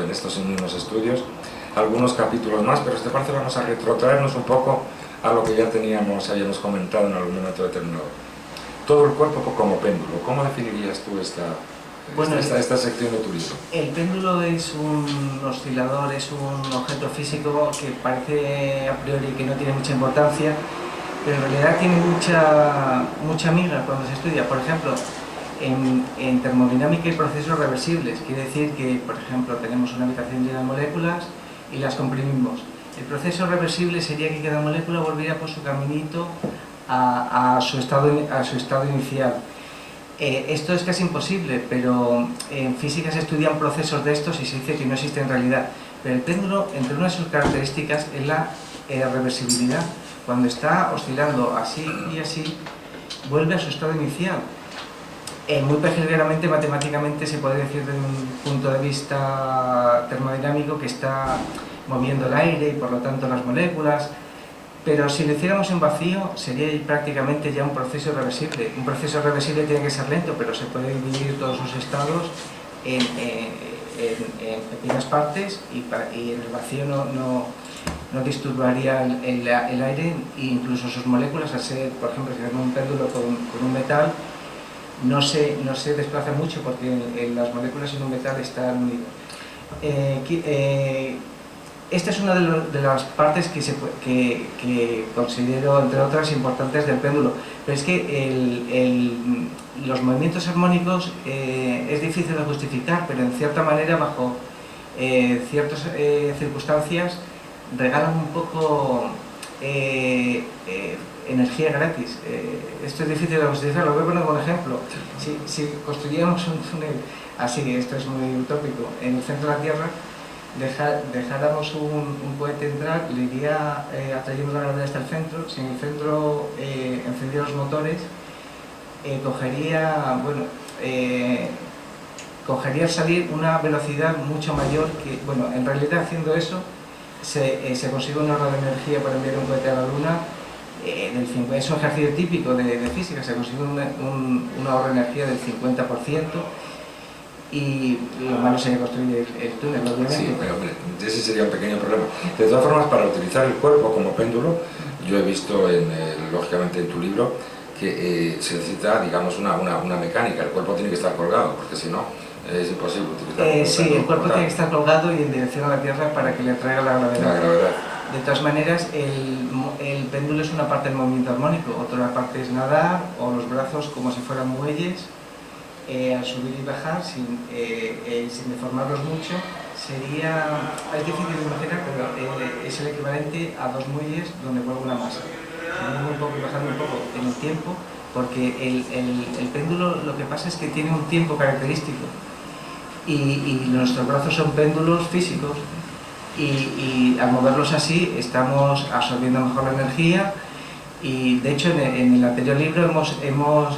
en estos mismos estudios algunos capítulos más, pero si te parece vamos a retrotraernos un poco a lo que ya habíamos comentado en algún momento determinado. Todo el cuerpo como péndulo. ¿Cómo definirías tú esta sección de tu libro? El péndulo es un oscilador, es un objeto físico que parece a priori que no tiene mucha importancia, pero en realidad tiene mucha miga cuando se estudia. Por ejemplo, en termodinámica hay procesos reversibles, quiere decir que, por ejemplo, tenemos una habitación llena de moléculas y las comprimimos. El proceso reversible sería que cada molécula volviera por su caminito a su estado inicial. Esto es casi imposible, pero en física se estudian procesos de estos y se dice que no existe en realidad. Pero el péndulo, entre una de sus características, es la reversibilidad. Cuando está oscilando así y así, vuelve a su estado inicial. Muy peculiarmente, matemáticamente, se puede decir desde un punto de vista termodinámico que está moviendo el aire y por lo tanto las moléculas, pero si lo hiciéramos en vacío sería prácticamente ya un proceso reversible. Un proceso reversible tiene que ser lento, pero se puede dividir todos sus estados en pequeñas partes y en el vacío no disturbaría el aire e incluso sus moléculas, al ser, por ejemplo, si hacemos un péndulo con un metal, no se desplaza mucho porque las moléculas en un metal están unidas. Esta es una de las partes que considero, entre otras, importantes del péndulo. Pero es que los movimientos armónicos es difícil de justificar, pero en cierta manera, bajo ciertas circunstancias, regalan un poco energía gratis. Esto es difícil de justificar. Lo voy a poner como ejemplo. Si construyéramos un túnel así, esto es muy utópico, en el centro de la Tierra, dejáramos un cohete entrar, le iría atrayendo la gravedad hasta el centro. Si en el centro encendiera los motores, cogería al salir una velocidad mucho mayor que, bueno, en realidad haciendo eso se consigue un ahorro de energía para enviar un cohete a la Luna. Es un ejercicio típico de física, se consigue un ahorro de energía del 50%. Y lo malo sería construir el túnel, obviamente. Sí, pero hombre, ese sería un pequeño problema. De todas formas, para utilizar el cuerpo como péndulo, yo he visto, lógicamente, en tu libro, que se necesita, digamos, una mecánica. El cuerpo tiene que estar colgado, porque si no, es imposible utilizarlo. Sí, el cuerpo tiene que estar colgado y en dirección a la Tierra para que le traiga la gravedad. De todas maneras, el péndulo es una parte del movimiento armónico, otra parte es nadar, o los brazos como si fueran muelles. Al subir y bajar, sin deformarlos mucho, es difícil de imaginar, pero es el equivalente a dos muelles donde vuelve una masa, subiendo un poco y bajando un poco en el tiempo, porque el péndulo lo que pasa es que tiene un tiempo característico y nuestros brazos son péndulos físicos y al moverlos así estamos absorbiendo mejor la energía. Y de hecho en el anterior libro hemos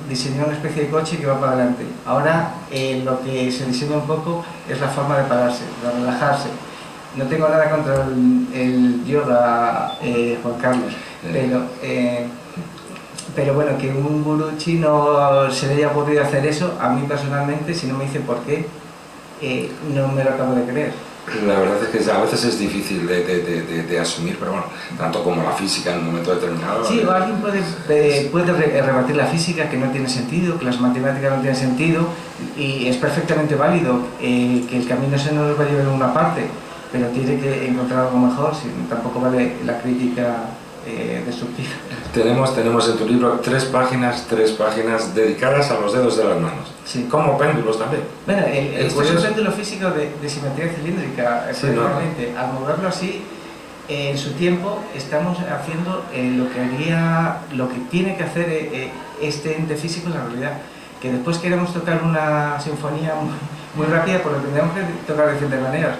diseñado una especie de coche que va para adelante. Ahora lo que se diseña un poco es la forma de pararse, de relajarse. No tengo nada contra el yoga, Juan Carlos, pero bueno, que un gurú chino se le haya ocurrido hacer eso, a mí personalmente, si no me dicen por qué, no me lo acabo de creer. La verdad es que a veces es difícil de asumir, pero bueno, tanto como la física en un momento determinado. Sí, o alguien puede rebatir la física, que no tiene sentido, que las matemáticas no tienen sentido, y es perfectamente válido que el camino se nos va a llevar a una parte, pero tiene que encontrar algo mejor, tampoco vale la crítica destructiva. Tenemos en tu libro tres páginas dedicadas a los dedos de las manos. Sí. Como péndulos también. Bueno, el péndulo físico de simetría cilíndrica, sí, al moverlo así, en su tiempo estamos haciendo lo que tiene que hacer este ente físico en la realidad. Que después queremos tocar una sinfonía muy rápida, pues lo tendremos que tocar de diferentes maneras.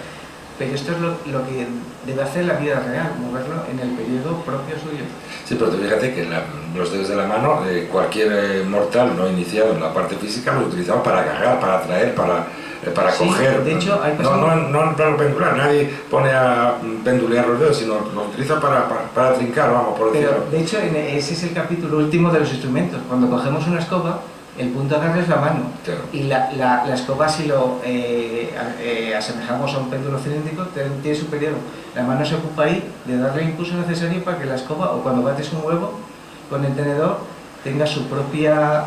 Pero esto es lo que debe hacer la vida real, moverlo en el periodo propio suyo. Sí, pero fíjate que los dedos de la mano, cualquier mortal no iniciado en la parte física los utilizaba para agarrar, para atraer, para sí, coger. De hecho, hay no en plano pendular, nadie pone a pendulear los dedos, sino los utiliza para trincar, vamos, por decirlo. Pero, de hecho, ese es el capítulo último de los instrumentos. Cuando cogemos una escoba, El punto de agarre es la mano. Claro. Y la escoba, si lo asemejamos a un péndulo cilíndrico, tiene su periodo. La mano se ocupa ahí de darle el impulso necesario para que la escoba, o cuando bates un huevo con el tenedor, tenga su propia...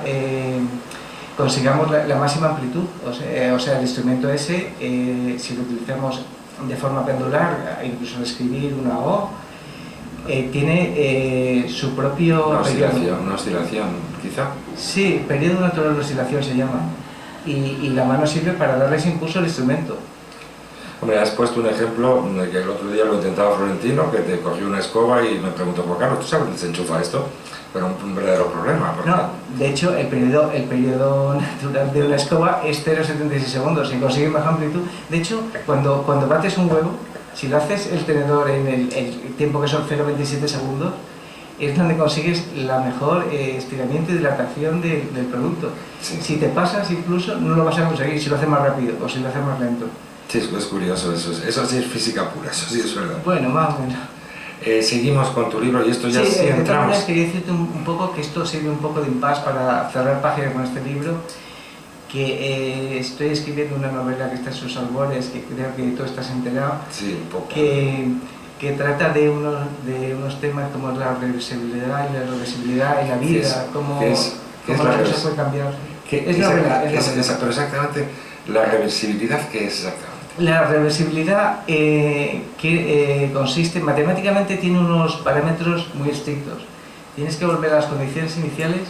consigamos la máxima amplitud. O sea, el instrumento ese, si lo utilizamos de forma pendular, incluso al escribir una O, tiene su propio una oscilación, quizá. Sí, periodo natural de oscilación se llama. Y la mano sirve para darles impulso al instrumento. Hombre, has puesto un ejemplo que el otro día lo intentaba Florentino, que te cogió una escoba y me preguntó, pues Carlos, ¿tú sabes dónde se enchufa esto? Pero un verdadero problema. Porque... No, de hecho, el periodo natural de una escoba es 0,76 segundos. Si consigues más amplitud... De hecho, cuando bates un huevo, si lo haces el tenedor en el tiempo que son 0,27 segundos, es donde consigues la mejor estiramiento y dilatación del producto. Sí. Si te pasas incluso, no lo vas a conseguir si lo haces más rápido o si lo haces más lento. Sí, es curioso eso sí es física pura, eso sí es verdad. Bueno, más o menos. Seguimos con tu libro y esto ya sí entramos. Quería decirte un poco que esto sirve un poco de impasse para cerrar página con este libro, que estoy escribiendo una novela que está en sus albores, que creo que tú estás enterado, sí, un poco. que trata de unos temas como la reversibilidad y la irreversibilidad en la vida, cómo las cosas pueden cambiar. Es novela, pero exactamente, la reversibilidad, ¿qué es exactamente? La reversibilidad consiste, matemáticamente tiene unos parámetros muy estrictos. Tienes que volver a las condiciones iniciales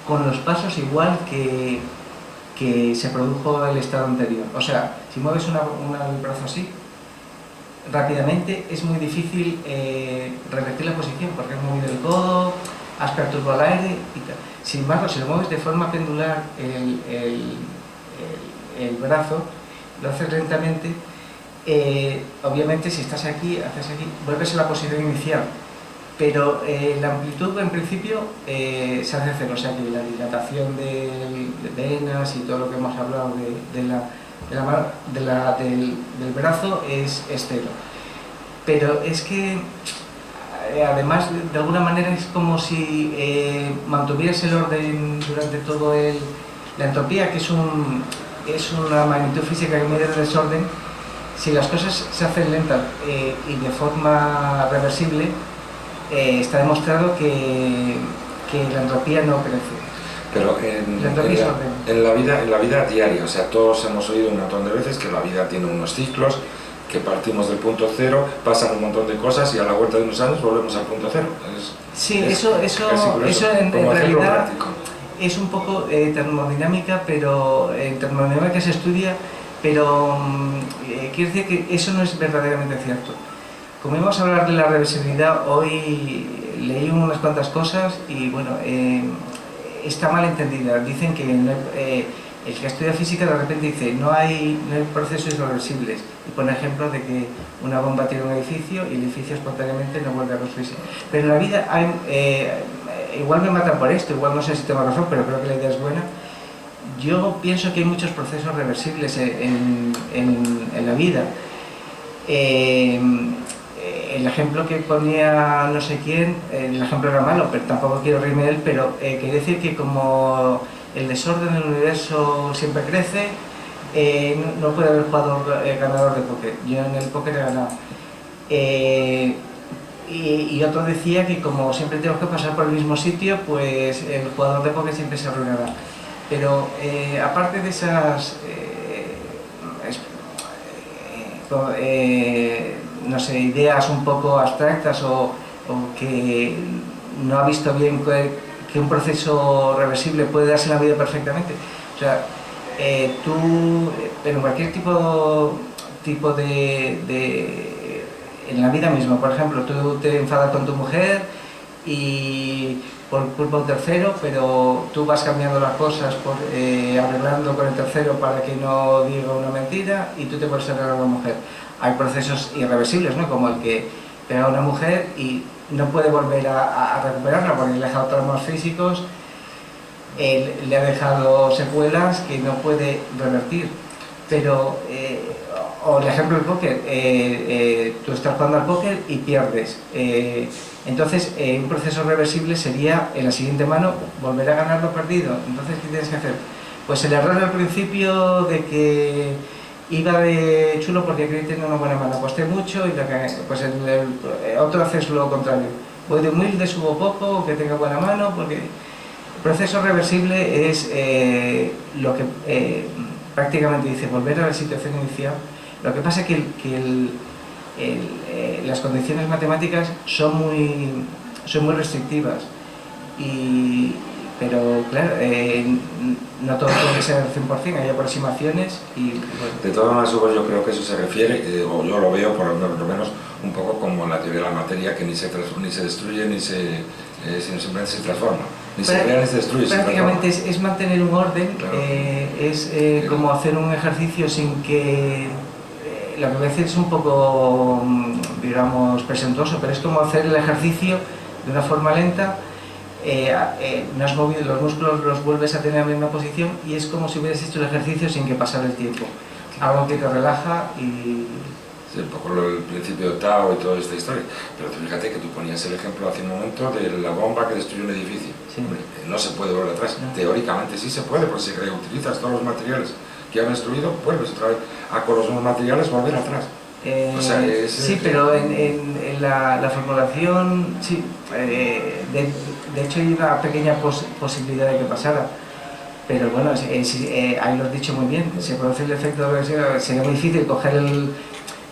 con los pasos igual que se produjo el estado anterior. O sea, si mueves el brazo así, rápidamente es muy difícil revertir la posición porque has movido el codo, has perturbado el aire y tal. Sin embargo, si lo mueves de forma pendular el brazo, lo haces lentamente, obviamente si estás aquí, haces aquí, vuelves a la posición inicial, pero la amplitud en principio se hace cero, o sea que la dilatación de venas y todo lo que hemos hablado del brazo es cero. Pero es que además de alguna manera es como si mantuvieras el orden durante todo la entropía, que es una magnitud física que mide el desorden. Si las cosas se hacen lentas y de forma reversible, está demostrado que la entropía no crece. Pero en la vida diaria, o sea, todos hemos oído un montón de veces que la vida tiene unos ciclos, que partimos del punto cero, pasan un montón de cosas y a la vuelta de unos años volvemos al punto cero. Eso en realidad es un poco termodinámica, pero en termodinámica se estudia, pero quiere decir que eso no es verdaderamente cierto. Como íbamos a hablar de la reversibilidad, hoy leí unas cuantas cosas y bueno, está mal entendida. Dicen que el que estudia física de repente dice no hay procesos irreversibles y pone ejemplo de que una bomba tira un edificio y el edificio espontáneamente no vuelve a construirse. Pero en la vida igual me matan por esto, igual no sé si tengo razón, pero creo que la idea es buena. Yo pienso que hay muchos procesos reversibles en la vida. El ejemplo que ponía no sé quién, el ejemplo era malo, pero tampoco quiero reírme de él, pero quiere decir que como el desorden del universo siempre crece, no puede haber jugador ganador de póker. Yo en el póker he ganado. Y otro decía que como siempre tenemos que pasar por el mismo sitio, pues el jugador de póker siempre se arruinará. Pero aparte de esas no sé, ideas un poco abstractas o que no ha visto bien que un proceso reversible puede darse en la vida perfectamente. O sea, tú, en cualquier tipo en la vida misma, por ejemplo, tú te enfadas con tu mujer y por culpa de un tercero, pero tú vas cambiando las cosas, arreglando con el tercero para que no diga una mentira y tú te puedes arreglar a una mujer. Hay procesos irreversibles, ¿no? Como el que pega a una mujer y no puede volver a recuperarla porque le ha dejado traumas físicos, le ha dejado secuelas que no puede revertir. Pero O el ejemplo del póker, tú estás jugando al póker y pierdes. Entonces, un proceso reversible sería en la siguiente mano volver a ganar lo perdido. Entonces, ¿qué tienes que hacer? Pues el error al principio de que iba de chulo porque quería tener una buena mano, aposté mucho y pues el otro haces lo contrario. Voy de humilde, subo poco, que tenga buena mano, porque el proceso reversible es lo que prácticamente dice volver a la situación inicial. Lo que pasa es que las condiciones matemáticas son muy restrictivas, pero claro, no todo puede ser al 100%, hay aproximaciones y... Bueno. De todas maneras, yo creo que eso se refiere, o yo lo veo por lo menos un poco como la teoría de la materia, que ni se destruye ni simplemente se transforma, ni se crea ni se destruye. Prácticamente es mantener un orden, claro. Es como hacer un ejercicio sin que... lo que a veces es un poco, digamos, presuntuoso, pero es como hacer el ejercicio de una forma lenta. No has movido los músculos, los vuelves a tener en la misma posición y es como si hubieras hecho el ejercicio sin que pasara el tiempo. Algo que te relaja y... Sí, un poco el principio de Tao y toda esta historia. Pero fíjate que tú ponías el ejemplo hace un momento de la bomba que destruyó un edificio. Sí. No se puede volver atrás. No. Teóricamente sí se puede, porque si reutilizas todos los materiales que han destruido, vuelves otra vez a con los nuevos materiales volver atrás. O sea, sí, pero en la formulación, sí, de hecho hay una pequeña posibilidad de que pasara, pero bueno, ahí lo has dicho muy bien, se produce el efecto de reversión, sería muy difícil coger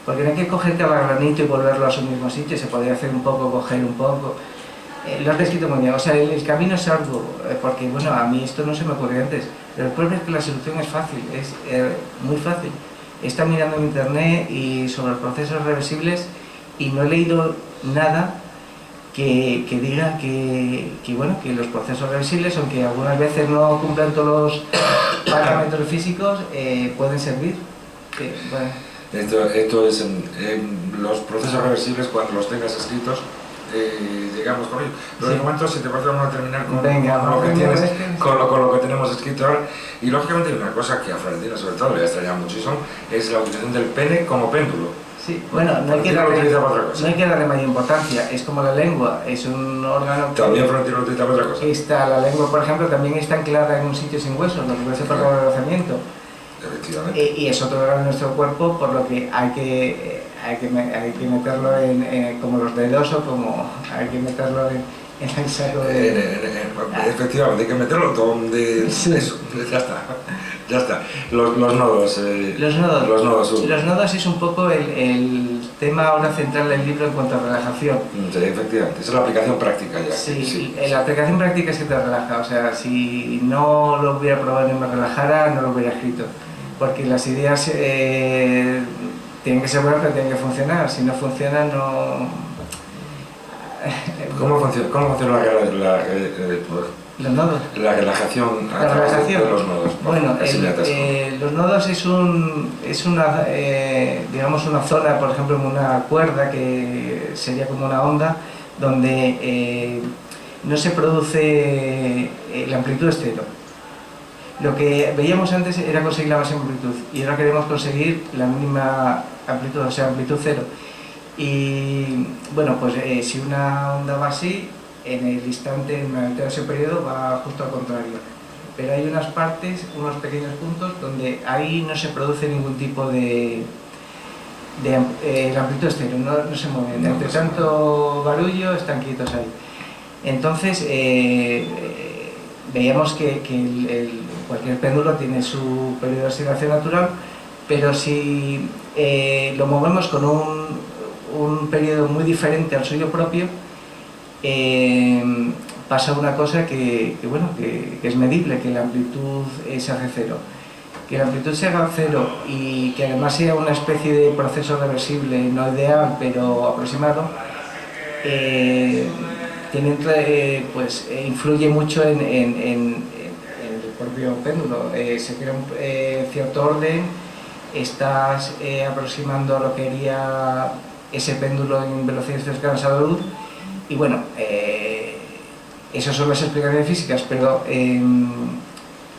porque no hay que coger cada granito y volverlo a su mismo sitio, se podría hacer un poco, coger un poco, lo has descrito muy bien, o sea, el camino es arduo, porque bueno, a mí esto no se me ocurrió antes, pero el problema es que la solución es fácil, es muy fácil. He estado mirando en internet y sobre los procesos reversibles y no he leído nada que diga que los procesos reversibles, aunque algunas veces no cumplan todos los parámetros físicos, pueden servir. Bueno. Esto es los procesos reversibles, cuando los tengas escritos, llegamos con ellos. Pero sí. De momento, si te parece, vamos a terminar con lo que tenemos escrito ahora. Y lógicamente una cosa que a Florentina sobre todo le ha extrañado muchísimo es la utilización del pene como péndulo. Sí, bueno, no hay que darle mayor importancia, es como la lengua, es un órgano que... También Florentina lo utiliza para otra cosa. La lengua, por ejemplo, también está anclada en un sitio sin huesos, lo que puede ser para el rozamiento. Efectivamente. Y es otro órgano de nuestro cuerpo, por lo que hay que meterlo como los dedos o como hay que meterlo en el saco de... Efectivamente, hay que meterlo donde... Sí. Eso, ya está. Los nodos. Los nodos es un poco el tema ahora central del libro en cuanto a relajación. Sí, efectivamente, esa es la aplicación práctica ya. Sí, la aplicación práctica es que te relaja, o sea, si no lo hubiera probado y me relajara, no lo hubiera escrito. Porque las ideas tienen que ser buenas, pero tienen que funcionar. Si no funcionan, no... ¿Cómo funciona los nodos? La relajación de los nodos. Bueno, los nodos es una, digamos, una zona, por ejemplo, en una cuerda que sería como una onda, donde no se produce la amplitud es cero. Lo que veíamos antes era conseguir la máxima amplitud y ahora queremos conseguir la mínima amplitud, o sea, amplitud cero. Y bueno, pues si una onda va así, en el instante, en ese periodo, va justo al contrario. Pero hay unas partes, unos pequeños puntos, donde ahí no se produce ningún tipo de la amplitud es cero, no se mueven. Entre tanto barullo, están quietos ahí. Entonces, veíamos que cualquier péndulo tiene su periodo de oscilación natural, pero si lo movemos con un periodo muy diferente al suyo propio, pasa una cosa que es medible, que la amplitud se hace cero. Que la amplitud se haga cero y que además sea una especie de proceso reversible, no ideal, pero aproximado, influye mucho en el propio péndulo. Se crea un cierto orden, estás aproximando a lo que haría ese péndulo en velocidades cercanas a la luz y bueno, esas son las explicaciones físicas, pero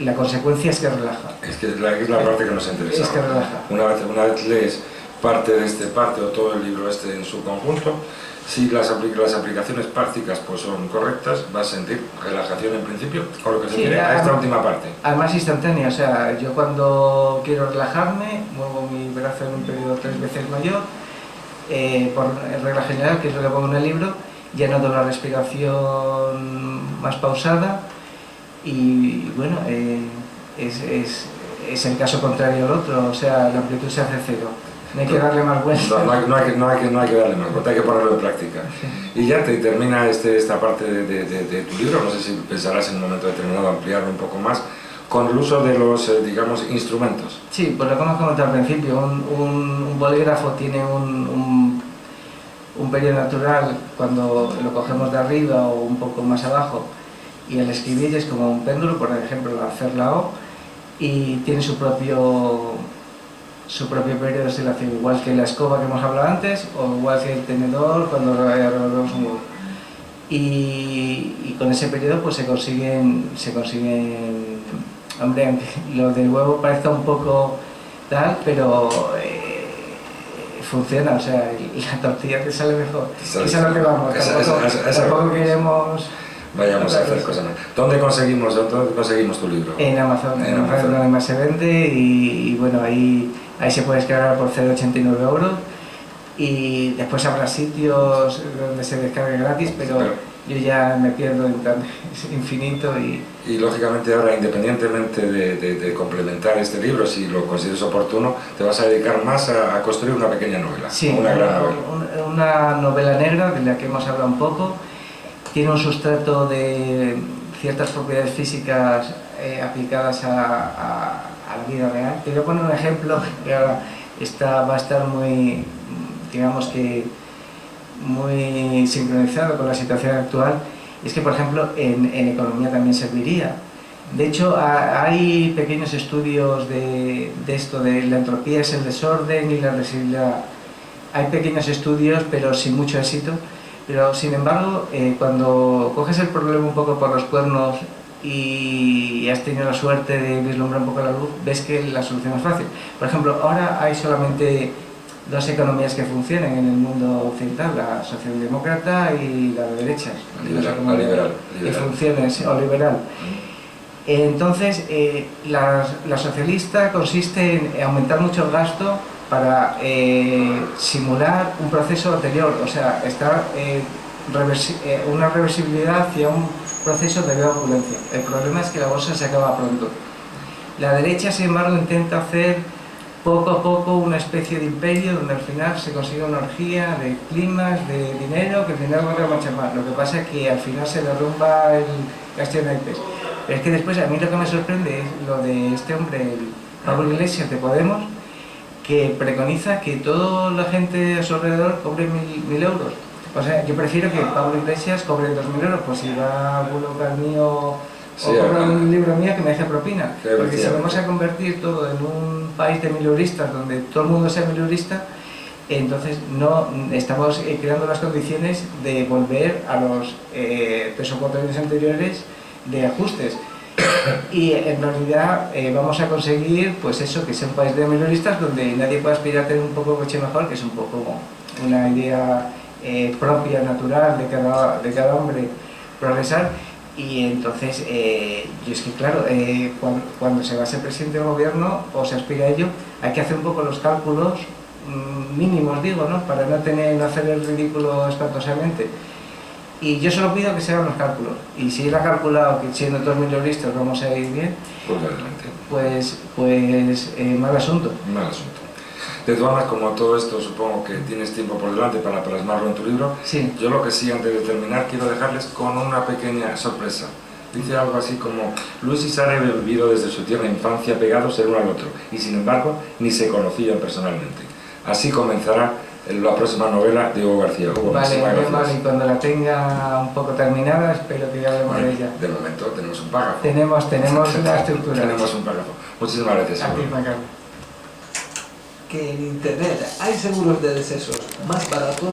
la consecuencia es que relaja. Es la parte que nos interesa. Es que relaja. Una vez lees parte o todo el libro en su conjunto, si las aplicaciones prácticas pues son correctas, vas a sentir relajación en principio, con lo que se refiere a esta última parte. Además instantánea, o sea, yo cuando quiero relajarme, muevo mi brazo en un periodo 3 veces mayor, por regla general, que es lo que pongo en el libro, ya noto la respiración más pausada y bueno, es el caso contrario al otro, o sea, la amplitud se hace cero. No hay que darle más vueltas. No hay que darle más vueltas, hay que ponerlo en práctica. Sí. Y ya te termina esta parte de tu libro, no sé si pensarás en un momento determinado ampliarlo un poco más, con el uso de los, digamos, instrumentos. Sí, pues lo que hemos comentado al principio, un bolígrafo tiene un periodo natural cuando lo cogemos de arriba o un poco más abajo, y al escribir es como un péndulo, por ejemplo, al hacer la O, y tiene su propio periodo de oscilación, igual que la escoba que hemos hablado antes, o igual que el tenedor cuando revolvemos un huevo. Y con ese periodo pues se consiguen, hombre, aunque lo del huevo parezca un poco tal, pero funciona, o sea, la tortilla te sale mejor. Esa es lo que vamos, tampoco queremos... Vayamos a hacer cosas más. ¿Dónde conseguimos tu libro? En Amazon, donde más se vende y bueno, ahí se puede descargar por 0,89 €, y después habrá sitios donde se descargue gratis, pero yo ya me pierdo en tan infinito y lógicamente ahora, independientemente de complementar este libro, si lo consideres oportuno, te vas a dedicar más a construir una pequeña novela, sí, una gran novela. Una novela negra de la que hemos hablado un poco. Tiene un sustrato de ciertas propiedades físicas aplicadas a la vida real. Te voy a poner un ejemplo que ahora va a estar muy, digamos que, muy sincronizado con la situación actual. Es que, por ejemplo, en economía también serviría. De hecho, hay pequeños estudios de esto, de la entropía es el desorden y la reversibilidad. Hay pequeños estudios, pero sin mucho éxito. Pero, sin embargo, cuando coges el problema un poco por los cuernos y has tenido la suerte de vislumbrar un poco la luz, ves que la solución es fácil. Por ejemplo, ahora hay solamente dos economías que funcionan en el mundo occidental, la socialdemócrata y la de derechas. Liberal. Y funciones, o liberal. Entonces, la socialista consiste en aumentar mucho el gasto para simular un proceso anterior, o sea, una reversibilidad hacia un proceso de gran opulencia. El problema es que la bolsa se acaba pronto. La derecha, sin embargo, intenta hacer poco a poco una especie de imperio donde al final se consigue una orgía de climas, de dinero, que el dinero va a mucho más. Lo que pasa es que al final se derrumba el castillo de naipes. Pero es que después a mí lo que me sorprende es lo de este hombre, el Pablo Iglesias de Podemos, que preconiza que toda la gente a su alrededor cobre 1.000 €. O sea, yo prefiero que Pablo Iglesias cobre 2.000 €, pues si va a buscar mío o comprar un libro mío que me deje propina. Porque si vamos a convertir todo en un país de mileuristas, donde todo el mundo sea mileurista, entonces no estamos creando las condiciones de volver a los 3 o 4 años anteriores de ajustes. Y en realidad vamos a conseguir pues eso, que sea un país de mileuristas donde nadie pueda aspirar a tener un poco coche mejor, que es un poco una idea propia, natural de cada hombre progresar. Y entonces, yo es que claro, cuando se va a ser presidente del gobierno o se aspira a ello, hay que hacer un poco los cálculos mínimos, digo, ¿no? Para no hacer el ridículo espantosamente. Y yo solo pido que se hagan los cálculos. Y si él ha calculado que siendo todos mileuristas vamos a ir bien, pues mal asunto. Mal asunto. De todas maneras, como todo esto supongo que tienes tiempo por delante para plasmarlo en tu libro, sí. Yo lo que sí, antes de terminar, quiero dejarles con una pequeña sorpresa. Dice algo así como: Luis y Sara habían vivido desde su tierna infancia pegados el uno al otro y sin embargo ni se conocían personalmente. Así comenzará la próxima novela de Hugo García. Hugo, vale, y cuando la tenga un poco terminada, espero que ya hablemos de ella. De momento tenemos un párrafo. Tenemos la estructura. Tenemos un párrafo. Muchísimas gracias. A ti, Macarena. Que en internet hay seguros de decesos más baratos.